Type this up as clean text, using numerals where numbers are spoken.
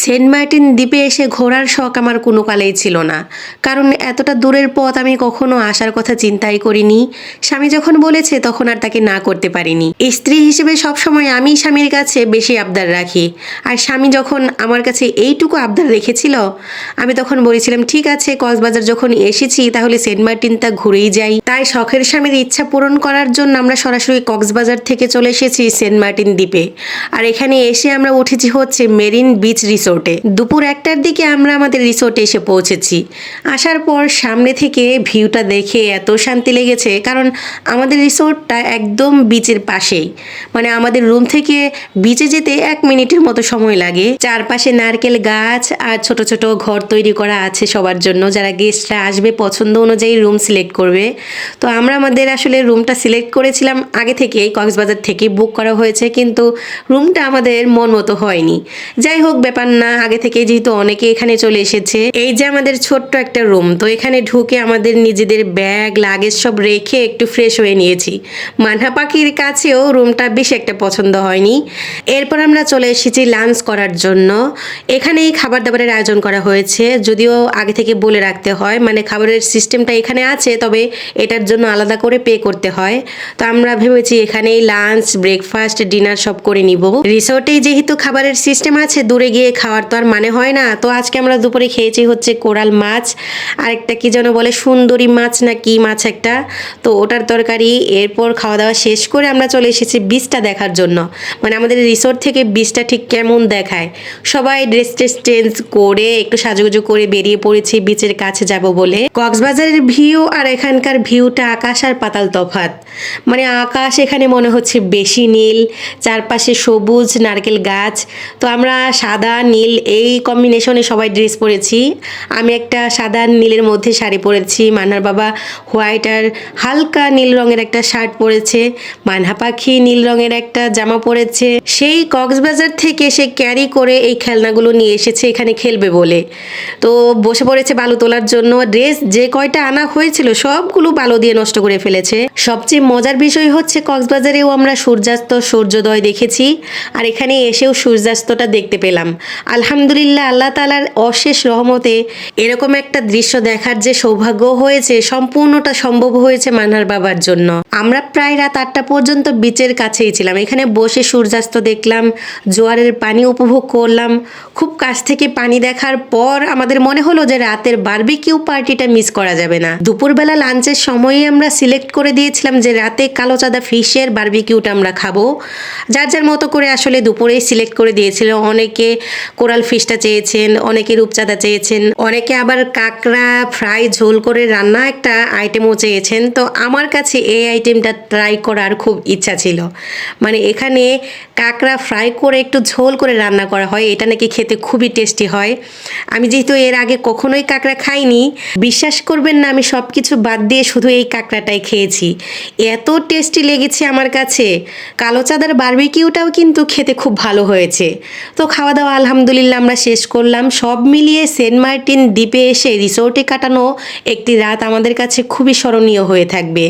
Saint Martin দ্বীপে এসে ঘোরার শখ আমার কোনো কালেই ছিল না। কারণ এতটা দূরের পথ আমি কখনো আসার কথা চিন্তাই করিনি। স্বামী যখন বলেছে তখন আর তাকে না করতে পারিনি। স্ত্রী হিসেবে সবসময় আমি স্বামীর কাছে বেশি আবদার রাখি। আর স্বামী যখন আমার কাছে এইটুকু আবদার রেখেছিল, আমি তখন বলেছিলাম ঠিক আছে, কক্সবাজার যখন এসেছি তাহলে সেন্ট মার্টিনটা ঘুরেই যাই। তাই শখের স্বামীর ইচ্ছা পূরণ করার জন্য আমরা সরাসরি কক্সবাজার থেকে চলে এসেছি সেন্ট মার্টিন দ্বীপে। আর এখানে এসে আমরা উঠেছি হচ্ছে মেরিন বিচ রিসোর্টে। দুপুর 1টার দিকে আমরা আমাদের রিসোর্টে এসে পৌঁছেছি। আসার পর সামনে থেকে ভিউটা দেখে এত শান্তি লেগেছে, কারণ আমাদের রিসোর্টটা একদম বিচের পাশেই। মানে আমাদের রুম থেকে বিচে যেতে 1 মিনিটের মতো সময় লাগে। চারপাশে নারকেল গাছ আর ছোট ছোট ঘর তৈরি করা আছে সবার জন্য, যারা গেস্টরা আসবে পছন্দ অনুযায়ী রুম সিলেক্ট করবে। তো আমরা আমাদের আসলে রুমটা সিলেক্ট করেছিলাম আগে থেকেই, কক্সবাজার থেকে বুক করা হয়েছে, কিন্তু রুমটা আমাদের মন মতো হয়নি। যাই হোক, ব্যাপার না, আগে থেকে যেহেতু অনেকে এখানে চলে এসেছে। এই যে আমাদের ছোট্ট একটা রুম, তো এখানে ঢুকে আমাদের নিজেদের ব্যাগ লাগেজ সব রেখে একটু ফ্রেশ হয়ে নিয়েছি। মানহা পাখির কাছেও রুমটা বেশি একটা পছন্দ হয়নি। এরপর আমরা চলে এসেছি লাঞ্চ করার জন্য। এখানেই খাবার দাবারের আয়োজন করা হয়েছে, যদিও আগে থেকে বলে রাখতে হয়, মানে খাবারের সিস্টেমটা এখানে আছে, তবে এটার জন্য আলাদা করে পে করতে হয়। তো আমরা ভেবেছি এখানেই লাঞ্চ, ব্রেকফাস্ট, ডিনার সব করে নিব। রিসোর্টেই যেহেতু খাবারের সিস্টেম আছে, দূরে গিয়ে খাওয়ার তো আর মানে হয় না। তো আজকে আমরা দুপুরে খেয়েছি হচ্ছে কোরাল মাছ, আর একটা কি যেন বলে সুন্দরী মাছ না কি মাছ একটা, তো ওটার তরকারি। এরপর খাওয়া দাওয়া শেষ করে আমরা চলে এসেছি বিচটা দেখার জন্য। মানে আমাদের রিসোর্ট থেকে বিচটা ঠিক কেমন দেখায়। সবাই ড্রেস টেস চেঞ্জ করে একটু সাজুগুজু করে বেরিয়ে পড়েছি বিচের কাছে যাব বলে। কক্সবাজারের ভিউ আর এখানকার ভিউটা আকাশ আর পাতাল তফাত। মানে আকাশ এখানে মনে হচ্ছে বেশি নীল, চারপাশে সবুজ নারকেল গাছ। তো আমরা সাদা নীল এই কম্বিনেশনে সবাই ড্রেস পরেছি। আমি একটা সাদা নীলের মধ্যে শাড়ি পরেছি, মানহার বাবা হোয়াইট আর হালকা নীল রঙের একটা শার্ট পরেছে, মানহা পাখি নীল রঙের একটা জামা পরেছে। সেই কক্সবাজার থেকে সে ক্যারি করে এই খেলনাগুলো নিয়ে এসেছে এখানে খেলবে বলে। তো বসে পড়েছে বালু তোলার জন্য। ড্রেস যে কয়টা আনা হয়েছিল সবগুলো বালু দিয়ে নষ্ট করে ফেলেছে। সবচেয়ে মজার বিষয় হচ্ছে কক্সবাজারেও আমরা সূর্যাস্ত সূর্যোদয় দেখেছি, আর এখানে এসেও সূর্যাস্তটা দেখতে পেলাম। আলহামদুলিল্লাহ, আল্লাহ তাআলার অশেষ রহমতে এরকম একটা দৃশ্য দেখার যে সৌভাগ্য হয়েছে, সম্পূর্ণটা সম্ভব হয়েছে মানহার বাবার জন্য। আমরা প্রায় রাত 8টা পর্যন্ত বিচের কাছেই ছিলাম। এখানে বসে সূর্যাস্ত দেখলাম, জোয়ারের পানি উপভোগ করলাম। খুব কাছ থেকে পানি দেখার পর আমাদের মনে হলো যে রাতের বারবিকিউ পার্টিটা মিস করা যাবে না। দুপুরবেলা লাঞ্চের সময়ই আমরা সিলেক্ট করে দিয়েছিলাম যে রাতে কালো চাঁদা ফিশের বারবিকিউটা আমরা খাবো। যার যার মতো করে আসলে দুপুরেই সিলেক্ট করে দিয়েছিল। অনেকে কোরাল ফিশটা চেয়েছেন, অনেকে রূপচাঁদা চেয়েছেন, অনেকে আবার কাঁকড়া ফ্রাই ঝোল করে রান্না একটা আইটেমও চেয়েছেন। তো আমার কাছে এই আইটেমটা ট্রাই করার খুব ইচ্ছা ছিল। মানে এখানে কাঁকড়া ফ্রাই করে একটু ঝোল করে রান্না করা হয়, এটা নাকি খেতে খুবই টেস্টি হয়। আমি যেহেতু এর আগে কখনোই কাঁকড়া খাইনি, বিশ্বাস করবেন না, আমি সব কিছু বাদ দিয়ে শুধু এই কাঁকড়াটাই খেয়েছি। এত টেস্টি লেগেছে আমার কাছে। কালো চাঁদার বারবিকিউটাও কিন্তু খেতে খুব ভালো হয়েছে। তো খাওয়া দাওয়া আলহামদুলিল্লাহ আমরা শেষ করলাম। সব মিলিয়ে সেন্ট মার্টিন দ্বীপে এসে রিসোর্টে কাটানো একটি রাত আমাদের কাছে খুবই স্মরণীয় হয়ে থাকবে।